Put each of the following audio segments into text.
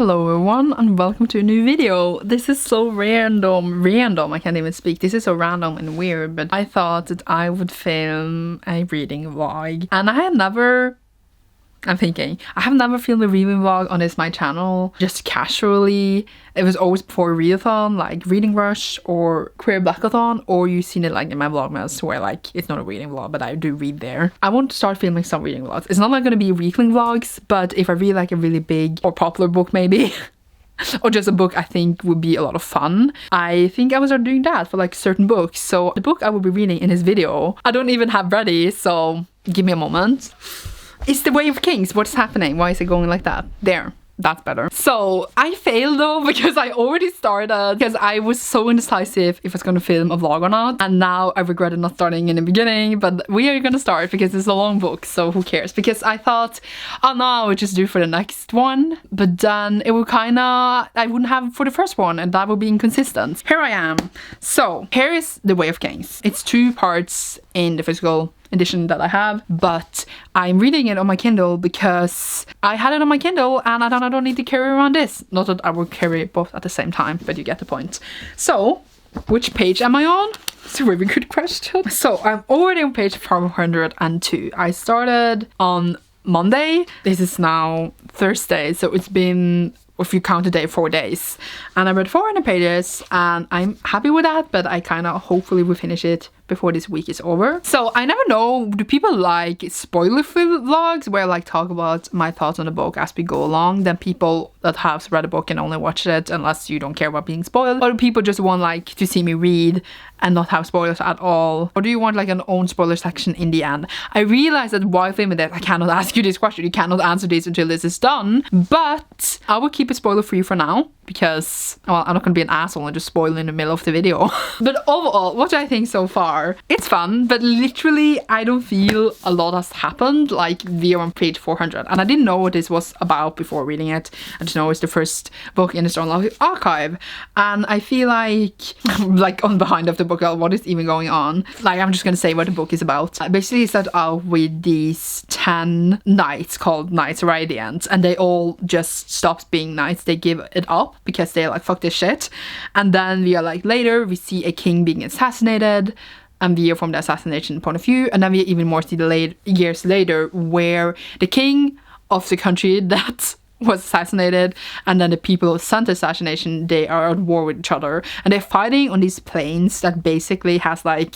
Hello everyone and welcome to a new video. This is so random, I can't even speak. This is so random and weird, but I thought that I would film a reading vlog. And I have never filmed a reading vlog on my channel, just casually. It was always before a readathon, like Reading Rush or Queer Blackathon, or you've seen it like in my vlogmas where like it's not a reading vlog, but I do read there. I want to start filming some reading vlogs. It's not like going to be weekly vlogs, but if I read like a really big or popular book maybe, or just a book I think would be a lot of fun, I think I will start doing that for like certain books. So the book I will be reading in this video, I don't even have ready, so give me a moment. It's The Way of Kings. What's happening? Why is it going like that? There. That's better. So I failed though because I already started because I was so indecisive if I was going to film a vlog or not, and now I regretted not starting in the beginning, but we are going to start because it's a long book, so who cares? Because I thought, oh no, I would just do for the next one, but then it would I wouldn't have for the first one and that would be inconsistent. Here I am. So here is The Way of Kings. It's 2 parts in the physical edition that I have, but I'm reading it on my Kindle because I had it on my Kindle and I don't need to carry around this. Not that I will carry both at the same time, but you get the point. So which page am I on? It's a really good question. So I'm already on page 502. I started on Monday. This is now Thursday, so it's been, if you count a day, 4 days, and I read 400 pages and I'm happy with that, but I kind of hopefully will finish it before this week is over. So I never know, do people like spoiler-filled vlogs where I like talk about my thoughts on the book as we go along, then people that have read a book and only watch it unless you don't care about being spoiled, or do people just want like to see me read and not have spoilers at all, or do you want like an own spoiler section in the end? I realize that while filming this I cannot ask you this question, you cannot answer this until this is done, but I will keep it spoiler free for now because, well, I'm not gonna be an asshole and just spoil in the middle of the video. But overall, what do I think so far? It's fun, but literally I don't feel a lot has happened. Like, we are on page 400 and I didn't know what this was about before reading it. I just know it's the first book in the Strong Love archive, and I feel like like on behind of the book, what is even going on? Like, I'm just gonna say what the book is about. Basically it started out with these 10 knights called Knights Radiant, and they all just stopped being knights. They give it up because they're like, fuck this shit. And then we are like, later we see a king being assassinated, and we are from the assassination point of view, and then we even more see the years later where the king of the country that was assassinated and then the people who sent the assassination, they are at war with each other, and they're fighting on these plains that basically has like,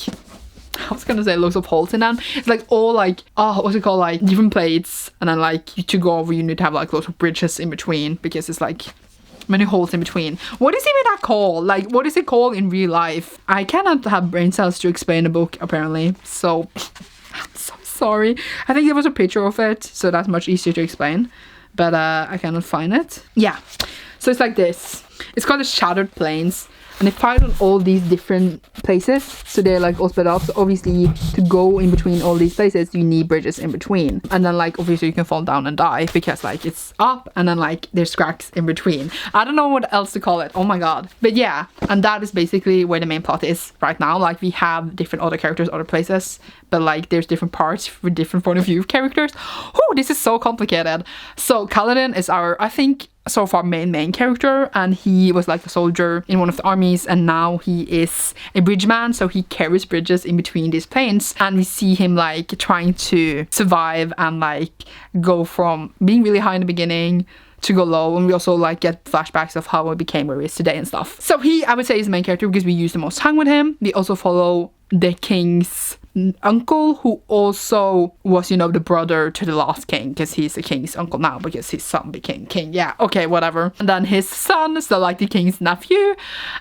I was gonna say loads of holes in them. It's like all like, oh, what's it called, like different plates, and then like to go over you need to have like lots of bridges in between because it's like many holes in between. What is even that called? Like, what is it called in real life? I cannot have brain cells to explain a book apparently, so I'm so sorry. I think there was a picture of it, so that's much easier to explain, but I cannot find it. Yeah, so it's like this. It's called the Shattered Plains, and they fight on all these different places, so they're like all split up. So obviously to go in between all these places you need bridges in between, and then like obviously you can fall down and die because like it's up and then like there's cracks in between. I don't know what else to call it, oh my god. But yeah, and that is basically where the main plot is right now. Like, we have different other characters, other places, but like there's different parts with different point of view of characters. Oh, this is so complicated. So Kaladin is our, I think so far, main character, and he was like a soldier in one of the armies, and now he is a bridge man, so he carries bridges in between these planes, and we see him like trying to survive and like go from being really high in the beginning to go low, and we also like get flashbacks of how he became where he is today and stuff. So he, I would say, is the main character because we use the most time with him. We also follow the king's uncle, who also was, you know, the brother to the last king, because he's the king's uncle now because his son became king. Yeah, okay, whatever. And then his son, so like the king's nephew.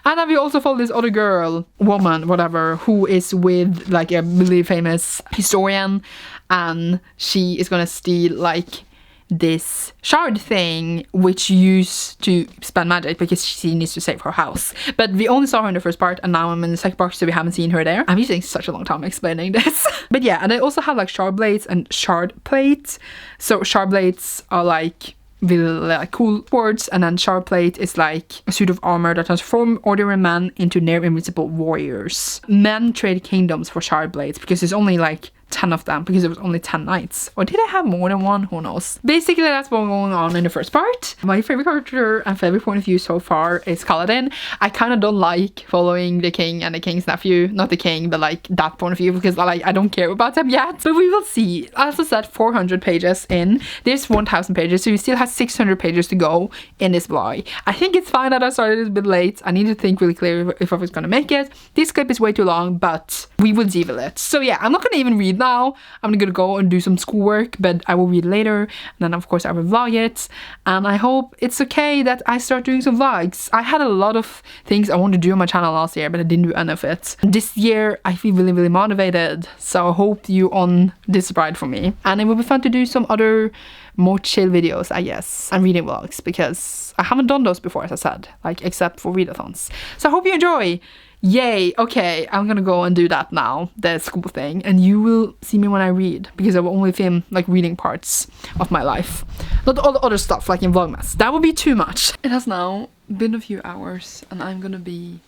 And then we also follow this other girl, woman, whatever, who is with like a really famous historian, and she is gonna steal like this shard thing which used to spend magic because she needs to save her house. But we only saw her in the first part, and now I'm in the second part, so we haven't seen her there. I'm using such a long time explaining this. But yeah, and I also have like shard blades and shard plates. So shard blades are like really like cool swords, and then shard plate is like a suit of armor that transforms ordinary men into near invincible warriors. Men trade kingdoms for shard blades because there's only like 10 of them because it was only 10 nights. Or did I have more than one? Who knows? Basically, that's what's going on in the first part. My favorite character and favorite point of view so far is Kaladin. I kind of don't like following the king and the king's nephew. Not the king, but like that point of view, because I don't care about them yet. But we will see. As I said, 400 pages in. There's 1000 pages, so you still have 600 pages to go in this vlog. I think it's fine that I started a bit late. I need to think really clear if I was gonna make it. This clip is way too long, but we will deal with it. So yeah, I'm not gonna even read now. I'm gonna go and do some schoolwork, but I will read later. And then of course I will vlog it. And I hope it's okay that I start doing some vlogs. I had a lot of things I wanted to do on my channel last year, but I didn't do any of it. This year I feel really, really motivated. So I hope you on this ride for me. And it will be fun to do some other more chill videos, I guess, and reading vlogs, because I haven't done those before, as I said, like except for readathons. So I hope you enjoy. Yay. Okay, I'm gonna go and do that now, the school thing, and you will see me when I read, because I will only film like reading parts of my life, not all the other stuff like in Vlogmas. That would be too much. It has now been a few hours and I'm gonna be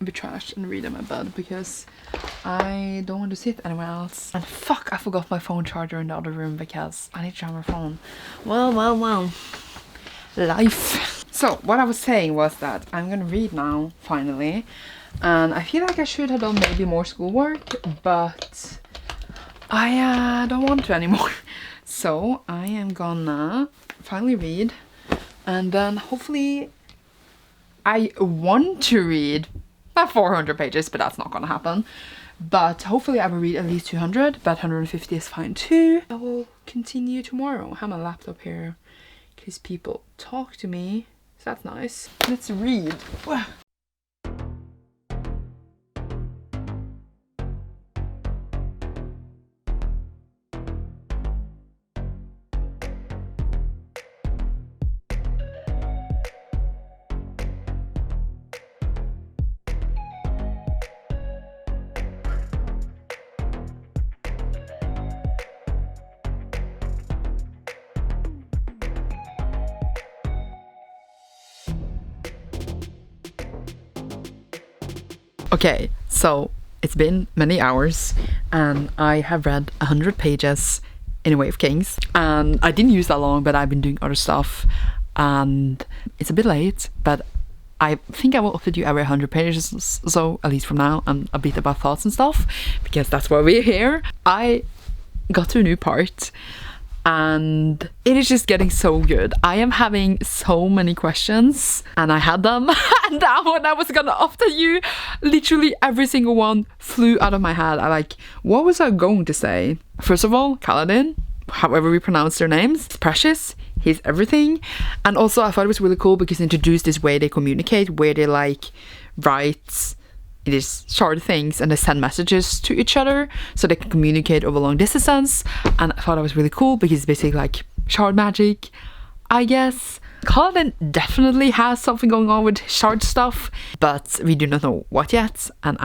a bit trashed and read in my bed because I don't want to sit anywhere else. And fuck, I forgot my phone charger in the other room because I need to charge my phone. Well, life. So what I was saying was that I'm gonna read now, finally. And I feel like I should have done maybe more schoolwork, but I don't want to anymore. So I am gonna finally read, and then hopefully I want to read 400 pages, but that's not gonna happen. But hopefully I will read at least 200, but 150 is fine too. I will continue tomorrow. I have my laptop here in case people talk to me, so that's nice. Let's read. Okay, so it's been many hours and I have read 100 pages in A Way of Kings, and I didn't use that long, but I've been doing other stuff and it's a bit late, but I think I will update you every 100 pages, so at least from now, and a bit about thoughts and stuff, because that's why we're here. I got to a new part and it is just getting so good. I am having so many questions and I had them and that one I was gonna update you, literally every single one flew out of my head. What was I going to say? First of all, Kaladin, however we pronounce their names, it's precious. He's everything. And also I thought it was really cool because it introduced this way they communicate, where they write these short things and they send messages to each other so they can communicate over long distances. And I thought that was really cool because it's basically like shard magic, I guess. Kaladin definitely has something going on with shard stuff, but we do not know what yet. And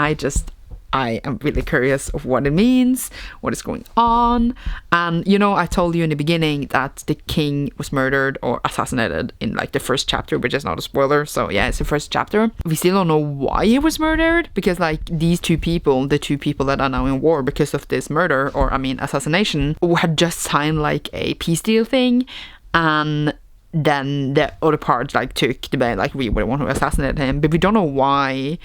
I am really curious of what it means, what is going on. And you know, I told you in the beginning that the king was murdered or assassinated in the first chapter, which is not a spoiler. So yeah, it's the first chapter. We still don't know why he was murdered, because these two people, the two people that are now in war because of this murder, or I mean assassination, had just signed a peace deal thing, and then the other part took the bait, we were the one who assassinated him, but we don't know why,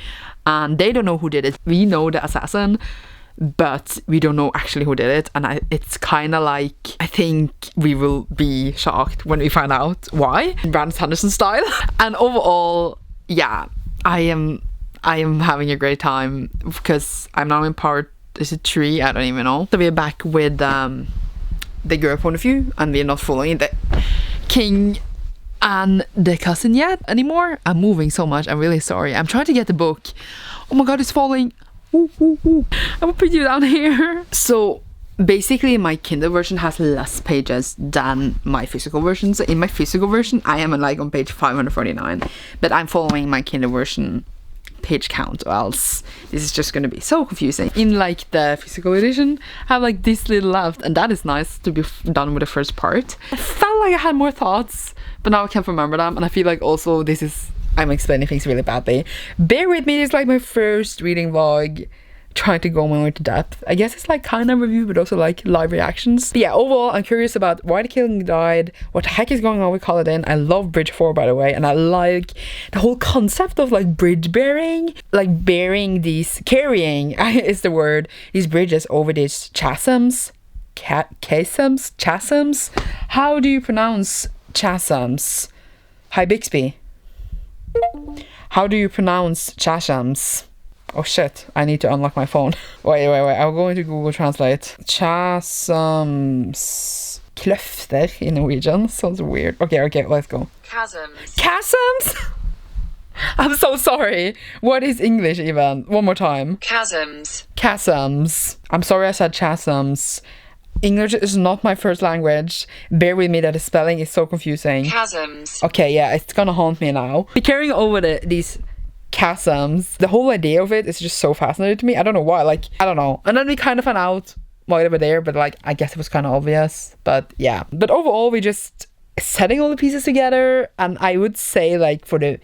and they don't know who did it. We know the assassin, but we don't know actually who did it, and it's kind of I think we will be shocked when we find out why, Brand Sanderson style. And overall, yeah, I am having a great time because I'm now in part, is it 3? I don't even know. So we're back with the girl point of view, and we're not following the king and the cousin yet anymore. I'm moving so much, I'm really sorry. I'm trying to get the book. Oh my god, it's falling. Ooh, ooh, ooh. I will put you down here. So basically my Kindle version has less pages than my physical version. So in my physical version I am on page 549, but I'm following my Kindle version page count, or else this is just going to be so confusing. In the physical edition I have this little left, and that is nice to be done with the first part. I felt like I had more thoughts, but now I can't remember them, and I feel also I'm explaining things really badly. Bear with me, it's my first reading vlog try to go more into depth. I guess it's like kind of review, but also like live reactions. But yeah, overall, I'm curious about why the king died, what the heck is going on with Kaladin. I love Bridge 4, by the way, and I like the whole concept of like bridge bearing, like bearing these, carrying is the word, these bridges over these chasms. Chasms? How do you pronounce chasms? Hi, Bixby. How do you pronounce chasms? Oh shit, I need to unlock my phone. Wait, I'll go into Google Translate. Chasms. Kløfter in Norwegian. Sounds weird. Okay, let's go. Chasms. Chasms? I'm so sorry. What is English even? One more time. Chasms. Chasms. I'm sorry I said chasms. English is not my first language. Bear with me that the spelling is so confusing. Chasms. Okay, yeah, it's gonna haunt me now. Carrying over these chasms, the whole idea of it is just so fascinating to me. I don't know why, like, I don't know. And then we kind of found out why they were there, but like, I guess it was kind of obvious. But yeah. But overall, we just setting all the pieces together, and I would say like for the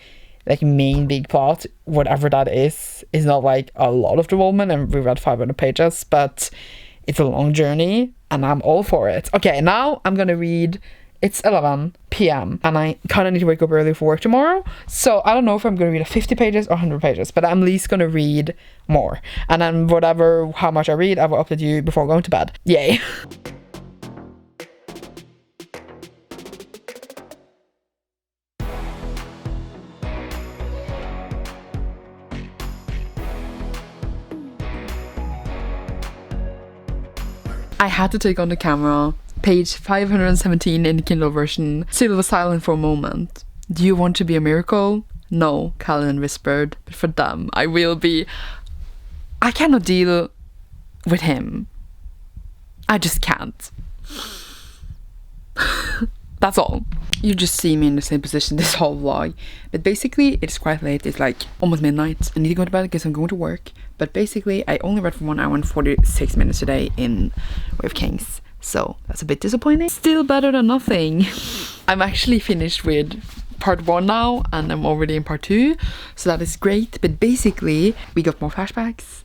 like main big plot, whatever that is not like a lot of development, and we read 500 pages, but it's a long journey and I'm all for it. Okay, now I'm gonna read. It's 11 p.m. and I kind of need to wake up early for work tomorrow, so I don't know if I'm gonna read 50 pages or 100 pages, but I'm at least gonna read more, and then how much I read, I will update you before going to bed. Yay. I had to take on the camera. Page 517 in the Kindle version. Syl was silent for a moment. Do you want to be a miracle? No, Kaladin whispered. But for them, I will be. I cannot deal with him. I just can't. That's all. You just see me in the same position this whole vlog. But basically, it's quite late. It's like almost midnight. I need to go to bed because I'm going to work. But basically, I only read for 1 hour and 46 minutes today in Way of Kings. So that's a bit disappointing. Still better than nothing. I'm actually finished with part 1 now, and I'm already in part 2. So that is great. But basically, we got more flashbacks.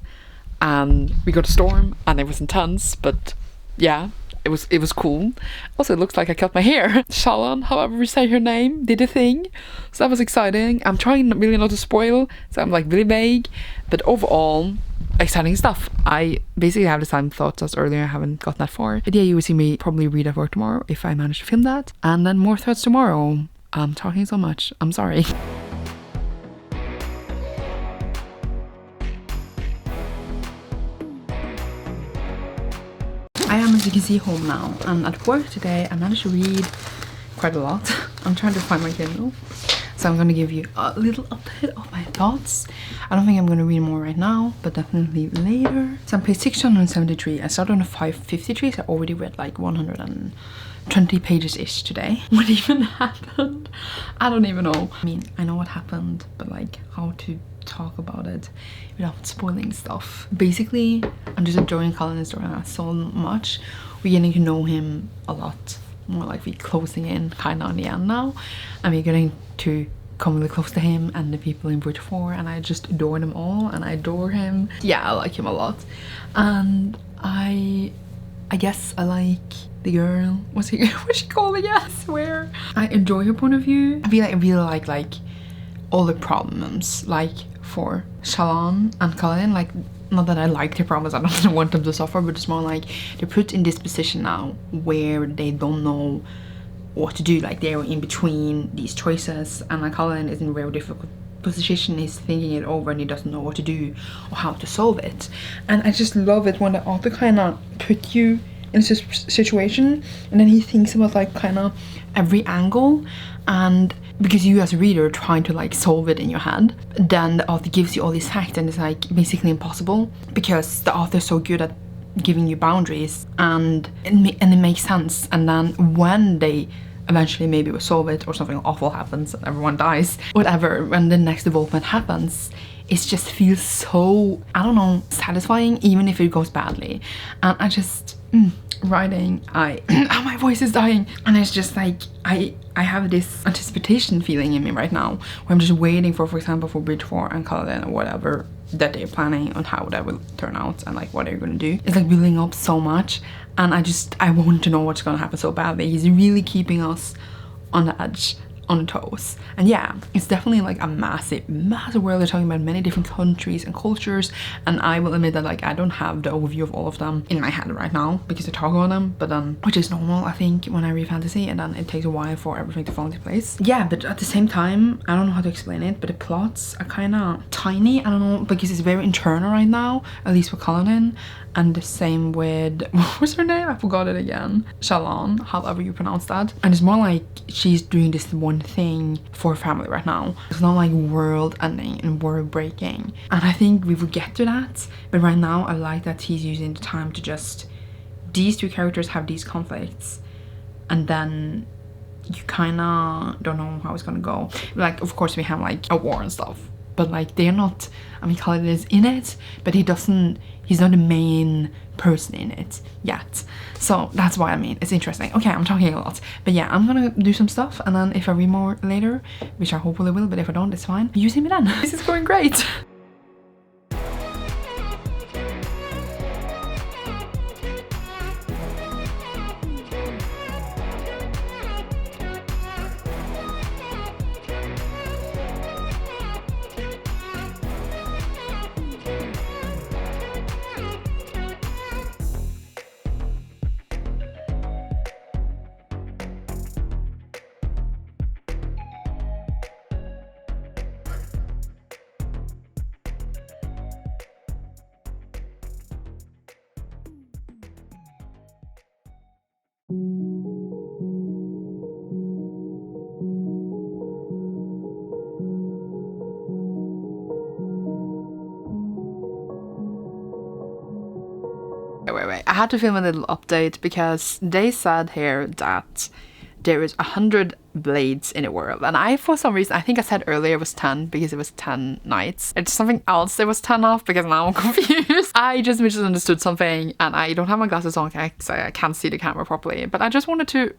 And we got a storm, and it was intense. But yeah. It was cool. Also, it looks like I cut my hair. Shallan, however we say her name, did a thing. So that was exciting. I'm trying really not to spoil, so I'm like really vague. But overall, exciting stuff. I basically have the same thoughts as earlier. I haven't got that far. But yeah, you will see me probably read at work tomorrow if I manage to film that. And then more thoughts tomorrow. I'm talking so much. I'm sorry. I am, as you can see, home now, and at work today I managed to read quite a lot. I'm trying to find my Kindle, so I'm going to give you a little update of my thoughts. I don't think I'm going to read more right now, but definitely later. So I'm page 673. I started on a 553, so I already read like 120 pages-ish today. What even happened? I don't even know. I mean, I know what happened, but like how to talk about it without spoiling stuff. Basically, I'm just enjoying Kaladin's story so much. We're getting to know him a lot more, like we're closing in kind of on the end now, and we're getting to come really close to him and the people in Bridge 4, and I just adore them all, and I adore him. Yeah, I like him a lot, and I guess I like the girl. What's she called again? I swear. I enjoy her point of view. I feel like I really like all the problems, like for Shallan and Kaladin, like, not that I like their problems, I don't want them to suffer, but it's more like they're put in this position now where they don't know what to do. Like, they're in between these choices, and like Kaladin is in a very difficult position. He's thinking it over and he doesn't know what to do or how to solve it. And I just love it when the author kind of put you in a situation, and then he thinks about like kind of every angle, and because you as a reader are trying to like solve it in your head, then the author gives you all these facts, and it's like basically impossible because the author is so good at giving you boundaries, and it makes sense. And then when they eventually maybe will solve it, or something awful happens and everyone dies, whatever, when the next development happens, it just feels so, I don't know, satisfying, even if it goes badly. And I just writing, my voice is dying, and it's just like I have this anticipation feeling in me right now where I'm just waiting for example, for Bridge 4 and Kaladin or whatever that they're planning on how that will turn out and like what they're gonna do. It's like building up so much, and I want to know what's gonna happen so badly. He's really keeping us on the edge, on the toes. And yeah, it's definitely like a massive world. They're talking about many different countries and cultures, and I will admit that like I don't have the overview of all of them in my head right now because I talk about them, but which is normal I think when I read fantasy, and then it takes a while for everything to fall into place. Yeah, but at the same time, I don't know how to explain it, but the plots are kind of tiny. I don't know, because it's very internal right now, at least with Culloden. And the same with, what was her name? I forgot it again. Shalon, however you pronounce that. And it's more like she's doing this one thing for her family right now. It's not like world ending and world breaking. And I think we will get to that. But right now, I like that he's using the time to just, these two characters have these conflicts. And then you kind of don't know how it's gonna go. Like, of course, we have like a war and stuff. But like, they're not, I mean, Khaled is in it, but he's not the main person in it yet. So that's why I mean, it's interesting. Okay, I'm talking a lot. But yeah, I'm gonna do some stuff, and then if I read more later, which I hopefully will, but if I don't, it's fine. You see me then. This is going great. Wait. I had to film a little update because they said here that there is 100 blades in the world, and I, for some reason, I think I said earlier it was 10 because it was 10 knights. It's something else there was 10 of, because now I'm confused. I just misunderstood something, and I don't have my glasses on, so I can't see the camera properly, but I just wanted to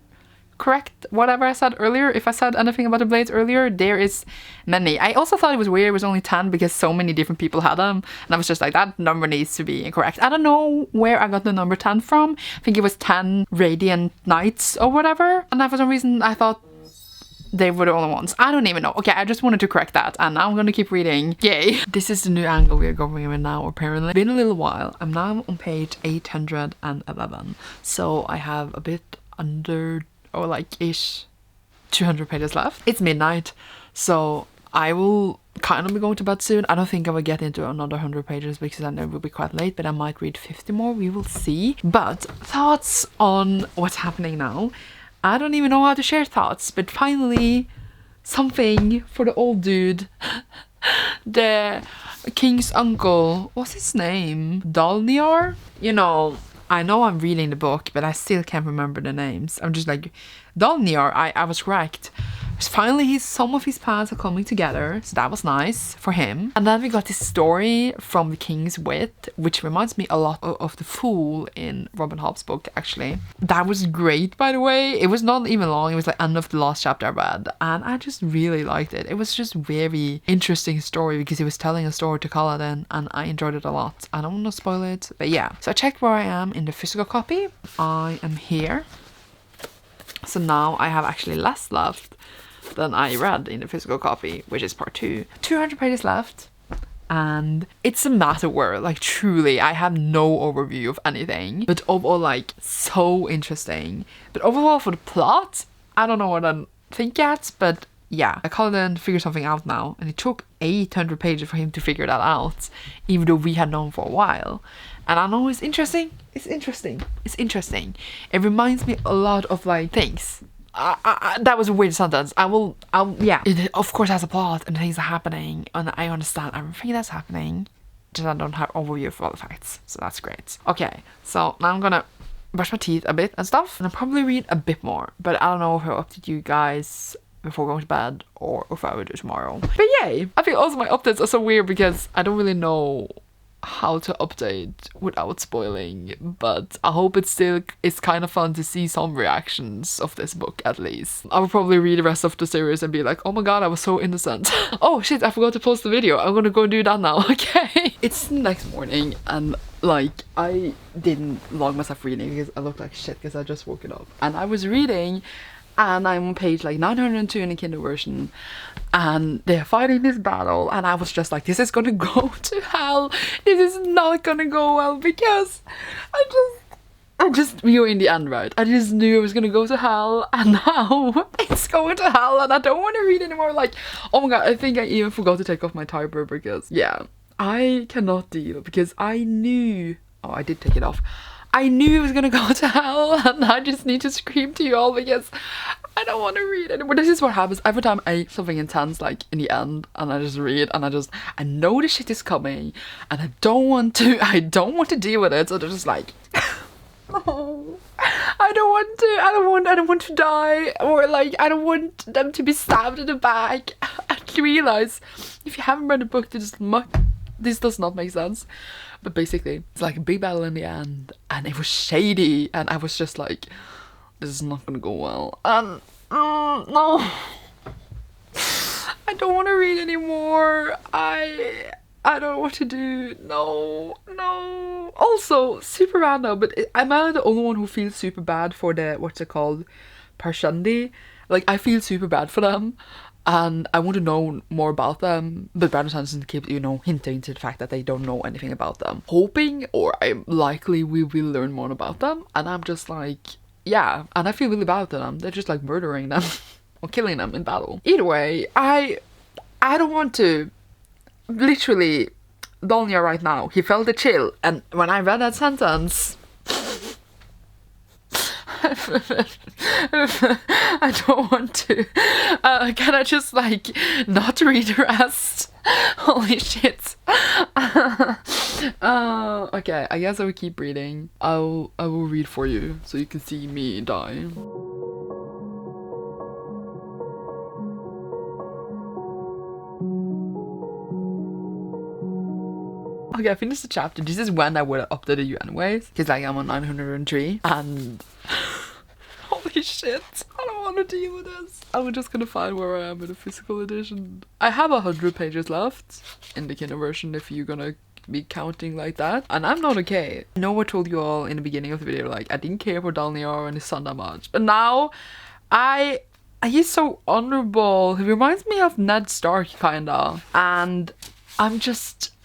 correct whatever I said earlier. If I said anything about the blades earlier, there is many. I also thought it was weird it was only 10 because so many different people had them, and I was just like, that number needs to be incorrect. I don't know where I got the number 10 from. I think it was 10 radiant knights or whatever, and for some reason I thought they were the only ones. I don't even know. Okay, I just wanted to correct that, and now I'm gonna keep reading. Yay. This is the new angle we're going with now, apparently. Been a little while. I'm now on page 811, so I have a bit under, or like ish, 200 pages left. It's midnight, so I will kind of be going to bed soon. I don't think I will get into another 100 pages because then it will be quite late, but I might read 50 more, we will see. But thoughts on what's happening now. I don't even know how to share thoughts, but finally something for the old dude. The king's uncle, what's his name? Dalniar? You know I'm reading the book, but I still can't remember the names. I'm just like, Dalniar, I was correct. Finally, some of his paths are coming together, so that was nice for him. And then we got this story from the King's Wit, which reminds me a lot of The Fool in Robin Hobb's book, actually. That was great, by the way. It was not even long. It was like end of the last chapter I read, and I just really liked it. It was just very interesting story because he was telling a story to Kaladin, and I enjoyed it a lot. I don't want to spoil it, but yeah. So I checked where I am in the physical copy. I am here. So now I have actually less left than I read in the physical copy, which is part 2. 200 pages left, and it's a massive world. Like, truly, I have no overview of anything, but overall, like, so interesting. But overall, for the plot, I don't know what I think yet, but yeah, I call it in to figure something out now, and it took 800 pages for him to figure that out, even though we had known for a while. And I know it's interesting. It's interesting. It reminds me a lot of like things. That was a weird sentence. Yeah. It of course has a plot and things are happening, and I understand everything that's happening. Just I don't have overview of all the facts, so that's great. Okay, so now I'm gonna brush my teeth a bit and stuff, and I'll probably read a bit more. But I don't know if I'll update you guys before going to bed or if I will do tomorrow. But yay! I think also my updates are so weird because I don't really know how to update without spoiling, but I hope it's kind of fun to see some reactions of this book at least. I will probably read the rest of the series and be like, oh my god, I was so innocent. Oh shit, I forgot to post the video. I'm gonna go do that now. Okay. It's the next morning and like I didn't log myself reading because I looked like shit because I just woke it up. And I was reading and I'm on page like 902 in the Kindle version and they're fighting this battle and I was just like, this is gonna go to hell. This is not gonna go well because we were in the end, right? I just knew it was gonna go to hell and now it's going to hell and I don't want to read anymore. Like, oh my god, I think I even forgot to take off my timer because yeah, I cannot deal because I knew, oh I did take it off. I knew it was gonna go to hell and I just need to scream to you all because I don't want to read anymore. This is what happens every time I something intense like in the end and I just read and I know the shit is coming and I don't want to deal with it, so they're just like no, I don't want to die, or like I don't want them to be stabbed in the back. I realize if you haven't read the book, this does not make sense. But basically, it's like a big battle in the end, and it was shady, and I was just like, this is not gonna go well. And no, I don't want to read anymore. I don't know what to do. No. Also, super random, but am I the only one who feels super bad for the, what's it called, Parshendi? Like, I feel super bad for them. And I want to know more about them, but Brandon Sanderson keeps, hinting to the fact that they don't know anything about them. Hoping, or I'm likely we will learn more about them, and I'm just like, yeah, and I feel really bad to them. They're just like murdering them, or killing them in battle. Either way, I don't want to. Literally, Dolnia right now, he felt a chill, and when I read that sentence, I don't want to. Can I just like not read the rest? Holy shit. Okay, I guess I will keep reading. I will read for you so you can see me die. Okay, I finished the chapter. This is when I would have updated you anyways, because like I'm on 903 and holy shit, I don't want to deal with this. I'm just gonna find where I am in the physical edition. I have 100 pages left in the Kindle version if you're gonna be counting like that, and I'm not okay. I know I told you all in the beginning of the video like I didn't care for Dalniar and his son that much, but now he's so honorable. He reminds me of Ned Stark kinda, and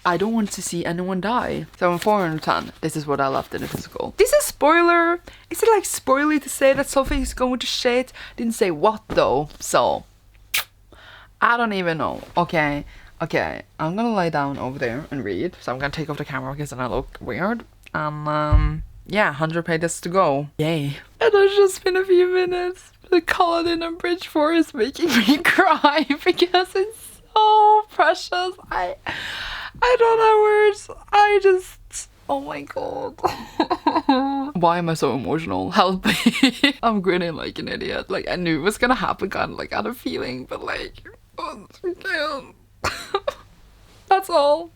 I don't want to see anyone die. So I'm 410. This is what I left in the physical. This is spoiler. Is it like spoilery to say that something is going to shit? Didn't say what though. So I don't even know. Okay. I'm gonna lie down over there and read. So I'm gonna take off the camera because then I look weird. Yeah, 100 pages to go. Yay. And it's just been a few minutes. The Culloden and Bridgeford is making me cry because it's so precious. I don't have words. Oh my god. Why am I so emotional? Help me. I'm grinning like an idiot. Like I knew it was gonna happen, kind of like I had a feeling, but like, oh, damn. That's all.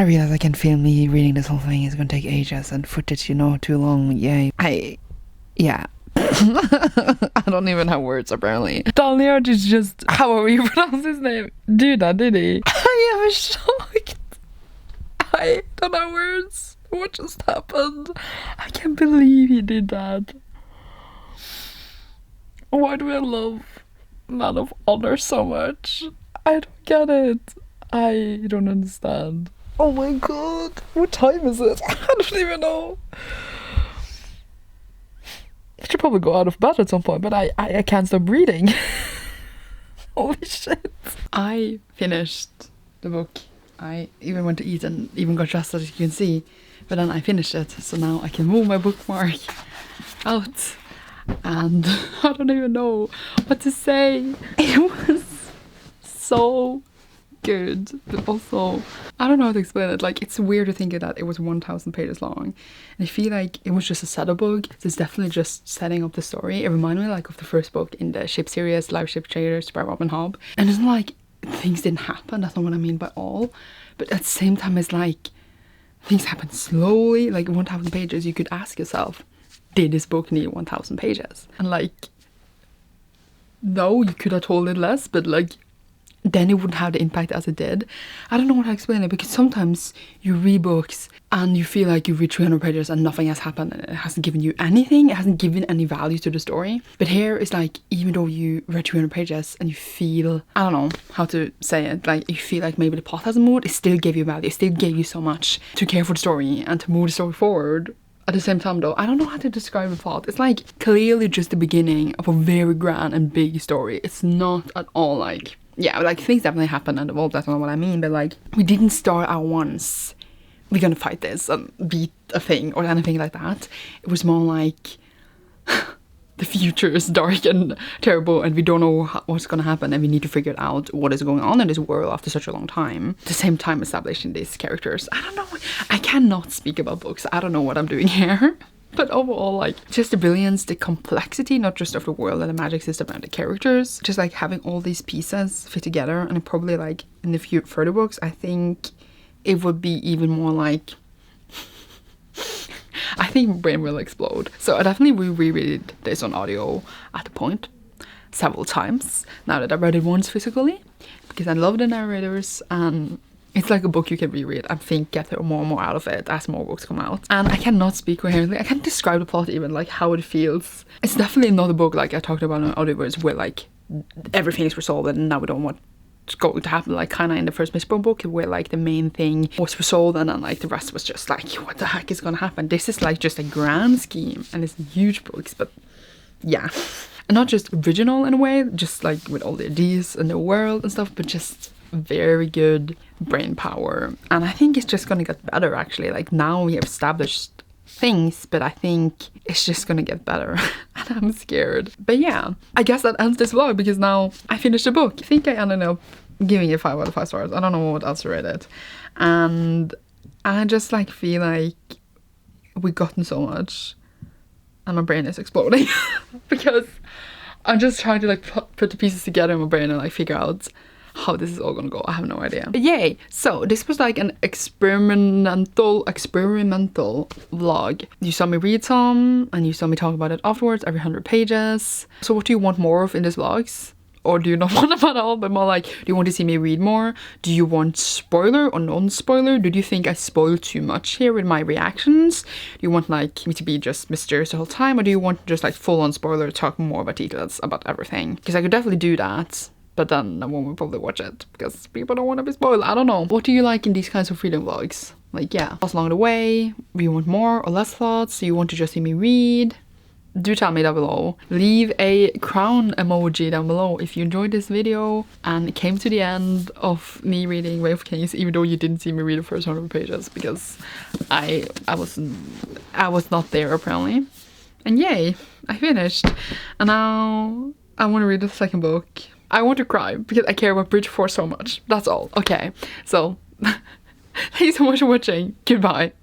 I realize I can feel me reading this whole thing is gonna take ages and footage, too long. Yay. Yeah. I don't even have words apparently. Daliard is just, however you pronounce his name, do that, did he? I am shocked. I don't have words. What just happened? I can't believe he did that. Why do I love Man of Honor so much? I don't get it. I don't understand. Oh my god. What time is it? I don't even know. I should probably go out of bed at some point, but I can't stop reading. Holy shit. I finished the book. I even went to eat and even got dressed, as you can see. But then I finished it, so now I can move my bookmark out. And I don't even know what to say. It was so good, but also I don't know how to explain it. Like, it's weird to think that it was 1,000 pages long, and I feel like it was just a setup book. It's definitely just setting up the story. It reminded me like of the first book in the ship series, Live Ship Traders by Robin Hobb. And it's not like things didn't happen, that's not what I mean by all, but at the same time it's like things happen slowly. Like 1,000 pages, you could ask yourself, did this book need 1,000 pages? And like, no, you could have told it less, but like then it wouldn't have the impact as it did. I don't know how to explain it, because sometimes you read books and you feel like you read 300 pages and nothing has happened and it hasn't given you anything, it hasn't given any value to the story. But here it's like, even though you read 300 pages and you feel, I don't know how to say it, like you feel like maybe the plot hasn't moved, it still gave you value, it still gave you so much to care for the story and to move the story forward. At the same time though, I don't know how to describe the plot. It's like clearly just the beginning of a very grand and big story. It's not at all like, yeah, like things definitely happen and evolve, that's not what I mean, but like we didn't start at once, we're gonna fight this and beat a thing or anything like that. It was more like the future is dark and terrible and we don't know what's gonna happen and we need to figure out what is going on in this world after such a long time. At the same time establishing these characters. I don't know, I cannot speak about books, I don't know what I'm doing here. But overall, like, just the brilliance, the complexity, not just of the world and the magic system and the characters, just like having all these pieces fit together. And probably like in the few further books, I think it would be even more like, I think my brain will explode. So I definitely reread this on audio at the point several times now that I read it once physically, because I love the narrators and it's like a book you can reread and think get more and more out of it as more books come out. And I cannot speak coherently. I can't describe the plot even, like how it feels. It's definitely not a book like I talked about in Audioverse where like everything is resolved and now we don't want what's going to happen, like kind of in the first Mistborn book where like the main thing was resolved and then like the rest was just like what the heck is gonna happen. This is like just a grand scheme and it's huge books, but yeah. And not just original in a way, just like with all the ideas and the world and stuff, but just very good brain power. And I think it's just gonna get better actually. Like now we have established things, but I think it's just gonna get better and I'm scared. But yeah, I guess that ends this vlog because now I finished the book. I think I ended up giving it 5 out of 5 stars. I don't know what else to rate it. And I just like feel like we've gotten so much and my brain is exploding because I'm just trying to like put the pieces together in my brain and like figure out how this is all gonna go. I have no idea. But yay! So this was like an experimental vlog. You saw me read some and you saw me talk about it afterwards every 100 pages. So what do you want more of in these vlogs? Or do you not want them at all, but more like, do you want to see me read more? Do you want spoiler or non-spoiler? Do you think I spoiled too much here with my reactions? Do you want like me to be just mysterious the whole time? Or do you want just like full-on spoiler, talk more about details about everything? Because I could definitely do that. But then no one will probably watch it because people don't want to be spoiled. I don't know. What do you like in these kinds of reading vlogs? Like, yeah, thoughts along the way? Do you want more or less thoughts? Do you want to just see me read? Do tell me down below. Leave a crown emoji down below if you enjoyed this video and came to the end of me reading Way of Kings, even though you didn't see me read the first 100 pages because I was not there apparently. And yay, I finished. And now I want to read the second book. I want to cry because I care about Bridge 4 so much. That's all. Okay, so thank you so much for watching. Goodbye.